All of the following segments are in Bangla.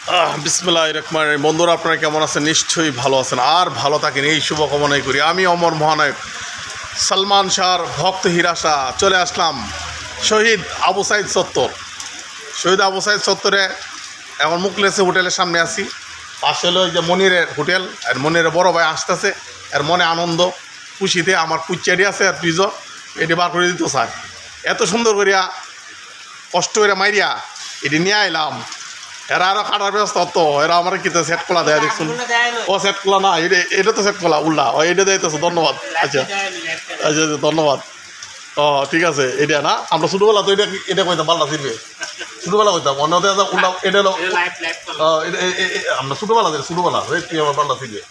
বিসমিল্লাহির রহমানির রহিম। বন্ধুরা, আপনারা কেমন আছেন? নিশ্চয়ই ভালো আছেন, আর ভালো থাকেন এই শুভকামনাই করি। আমি অমর মহানায়ক সালমান শাহর ভক্ত হিরাশা চলে আসলাম শহীদ আবু সাইদ চত্বর। শহীদ আবু সাইদ চত্বরে এখন মুকলেসে হোটেলের সামনে আছি। পাশে হলো ওই যে মনিরের হোটেল, আর মনিরের বড় ভাই আসতেছে, আর মনে আনন্দ খুশিতে আমার কুচ্চারি আছে আর পিজ এটি বার করে দিত স্যার। এত সুন্দর করিয়া কষ্ট করে মাইরিয়া এটি নিয়ে আইলাম। এরা আরও কাটার ব্যবস্থা তো এরা আমার কিন্তু সেট খোলা দেয় দেখুন। ও সেট খোলা না, এটা তো সেট খোলা উল্লা ও এটা দিতেছে। ধন্যবাদ। আচ্ছা আচ্ছা ধন্যবাদ। ও ঠিক আছে, এটা না আমরা ছোটোবেলা তো এটা কইতাম পাল্টা ছিলবে, ছোটোবেলা কইতাম অন্য উল্লা এটা হলো আমরা ছোটোবেলা আমার পাল্টা ছিলবে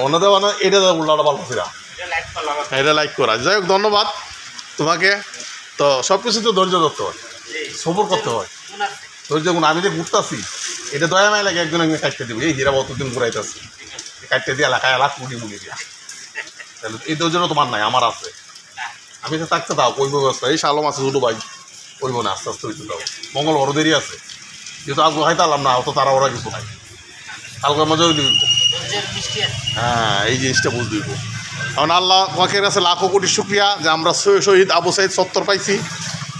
অন্য দেওয়া না, এটা উল্লাটা পাল্টা ছিল, এটা লাইক করা। যাই হোক ধন্যবাদ তোমাকে। তো সব কিছু তো ধৈর্য ধরতে হয়, সবর করতে হয়। ধৈর্য গুণ আমি যে ঘুরতেছি এটা দয়া মায় লাগে একজন একজন কাটতে দিব। এই হীরা অতদিন ঘুরাইতেছি কাটতে দিয়ে এলাকায় এলাক মুড়ি মুড়ি দিয়া, তাহলে এই ধৈর্য তোমার নাই, আমার আছে। আমি তো থাকতে দাও কইব ব্যবস্থা। এই শালম আছে ছোটো ভাই, কইব না আস্তে আস্তে হইতে দাও। মঙ্গল বড় দেরি আছে, যেহেতু আজ খাইতে আলাম না, অত তারা ওরা কিছু নাই। কালকে মজা দিব। হ্যাঁ, এই জিনিসটা বুঝ দিব। কারণ আল্লাহ পাকের কাছে লাখো কোটি শুক্রিয়া যে আমরা শহীদ আবু সাইদ চত্বর পাইছি।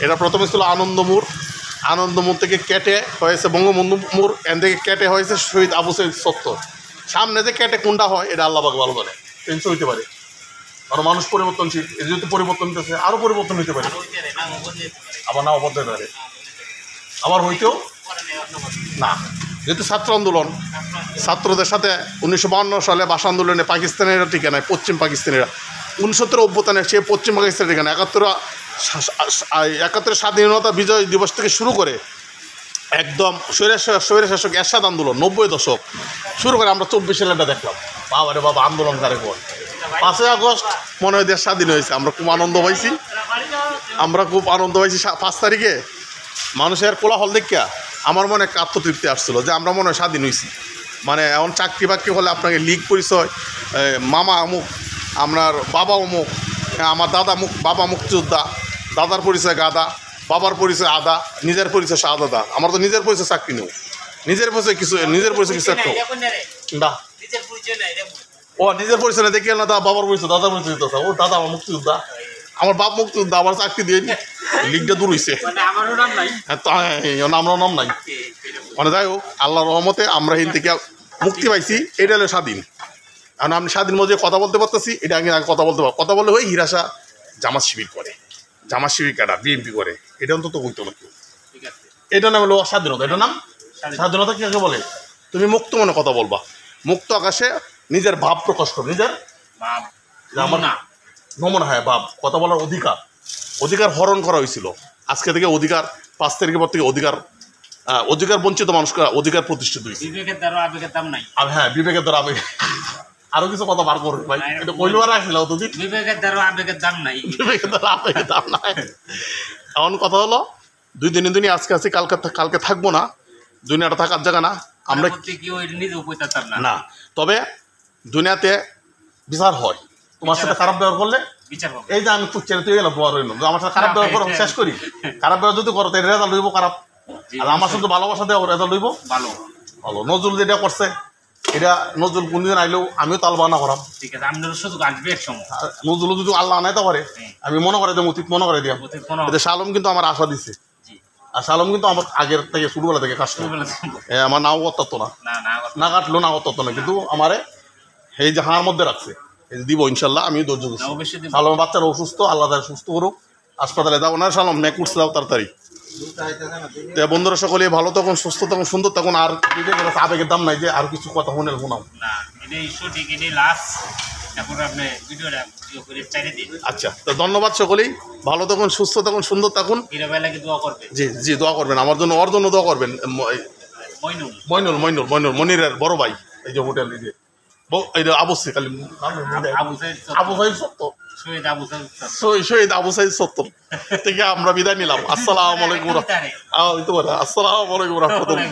এটা প্রথমে ছিল আনন্দমোড়, আনন্দমোড় থেকে কেটে হয়েছে বঙ্গবন্ধু মোড়, এন থেকে কেটে হয়েছে শহীদ আবু সাইদ চত্বর। সামনে যে কেটে কোনটা হয় এটা আল্লাহ পাক ভালো জানে। চেঞ্জ হইতে পারে, কারণ মানুষ পরিবর্তনশীল। এর যেহেতু পরিবর্তন হইতেছে আরও পরিবর্তন হইতে পারে, আবার নাও বদলে পারে, আবার হইতেও না। যেহেতু ছাত্র আন্দোলন, ছাত্রদের সাথে 1952 সালে ভাষা আন্দোলনে পাকিস্তানিরা টিকে নেয়, পশ্চিম পাকিস্তানিরা 69 অভ্যুত্থানে সে পশ্চিম পাকিস্তানে টিকে নেয়। 71 স্বাধীনতা বিজয় দিবস থেকে শুরু করে একদম স্বৈরশাসক এরশাদ আন্দোলন 90 দশক শুরু করে আমরা 24 সালেটা দেখলাম। বাবা রে বাবা, আন্দোলন কারে কর। 5ই আগস্ট মনে হয় দেশ স্বাধীন হয়েছে, আমরা খুব আনন্দ পাইছি। 5 তারিখে মানুষের কোলাহল দেখিয়া আমার মনে একটা আত্মতৃপ্তি আসছিল যে আমরা মনে হয় স্বাধীন হয়েছি। মানে এমন চাকরি বাকরি হলে আপনাকে লিগ পরিচয়, মামা অমুক, আপনার বাবা অমুক, আমার দাদা বাবা মুক্তিযোদ্ধা, দাদার পরিচয় গাদা, বাবার পরিচয় আদা, নিজের পরিচয় শাহদাদা। আমার তো নিজের পরিচয় চাকরি নেই, নিজের পরিচয় কিছু একটা না। ও নিজের পরিচয় না দেখে না, বাবার পরিচয় দাদার পরিচয় দিতে। ও দাদা আমার মুক্তিযোদ্ধা, আমার বাপ মুক্তিযোদ্ধা, আমার চাকরি দিয়ে লিগটা দূর হয়েছে, আমরাও নাম নাই। মানে যাই হোক, আল্লাহর রহমতে আমরা হিন থেকে মুক্তি পাইছি। এটা হলো স্বাধীন। কারণ আমি স্বাধীন মধ্যে কথা বলতে পারতেছি, এটা আগে কথা বলতে পারবো। কথা বললে ওই হিরাশা জামাত শিবির করে, জামাত শিবির কাটা বিএনপি করে, এটা অন্তত বলতো না কেউ। এটা নাম হলো স্বাধীনতা। এটা নাম স্বাধীনতা। কি বলে? তুমি মুক্ত মনে কথা বলবা, মুক্ত আকাশে নিজের ভাব প্রকাশ করো, নিজের আমার নমুনা। হ্যাঁ, ভাব কথা বলার অধিকার, অধিকার হরণ করা হয়েছিল। আজকে থেকে অধিকার 5 তারিখের পর থেকে অধিকার বঞ্চিত মানুষকে অধিকার প্রতিষ্ঠিত হয়েছে। হ্যাঁ, বিবেকের দ্বারা আবেগ। আরো কিছু কথা বার করবে ভাই, এটা কইলবার আসছিল অতদিন। বিবেকের দ্বারা আবেগের দাম নাই, বিবেকের দ্বারা আবেগের দাম নাই। এমন কথা হলো 2 দিনই আজকে আছি, কালকে থাকবো না। দুনিয়াটা থাকার জায়গা না। আমরা না, তবে দুনিয়াতে বিচার হয়। তোমার সাথে খারাপ ব্যবহার করলে এই যে আমি কুচ্চারে তুই গেলাম বড় হইলাম, আমার সাথে খারাপ ব্যবহার করো শেষ করি। খারাপ ব্যবহার যদি করো তাই রেজাল্ট লইব খারাপ, আর আমার সাথে ভালোবাসা দেওয়া রেজাল্ট লইব ভালো। ভালো নজরুল যেটা করছে, এটা নজরুল কোনদিন আইলেও আমিও তাল বানা করাম। ঠিক আছে, নজরুল যদি আল্লাহ আনাইতে পারে আমি মনে করে দেবো, অতীত মনে করে দিলাম। শালম কিন্তু আমার আশা দিচ্ছে, আর শালম কিন্তু আমার আগের থেকে ছোটবেলা থেকে কাজ করে। আমার নাও করতো না কাটলো না করতো না, কিন্তু আমারে এই যে হাঁড় মধ্যে রাখছে, দিব ইনশাল্লাহ। আমি ধৈর্য দিচ্ছি। শালমের বাচ্চারা অসুস্থ, আল্লাহ তারা সুস্থ করুক। হাসপাতালে যাবো না শালম, ম্যাক উঠছে যাও তাড়াতাড়ি। তো বন্ধুরা সকলে ভালো তখন, সুস্থ তখন, সুন্দর তখন। আর আবেগের দাম নাই যে আর কিছু কথা শুনে শোনাও। আচ্ছা, তো ধন্যবাদ সকলেই। ভালো তখন, সুস্থ তখন, সুন্দর তখন। জি জি, দোয়া করবেন আমার জন্য, ওর জন্য দোয়া করবেন। মনিরের বড় ভাই, এই যে হোটেল, এই যে আবু শহীদ আবু সাইদ চত্বর থেকে আমরা বিদায় নিলাম। আসসালামু আলাইকুম। আসসালামু আলাইকুম রহমতুল্লাহ।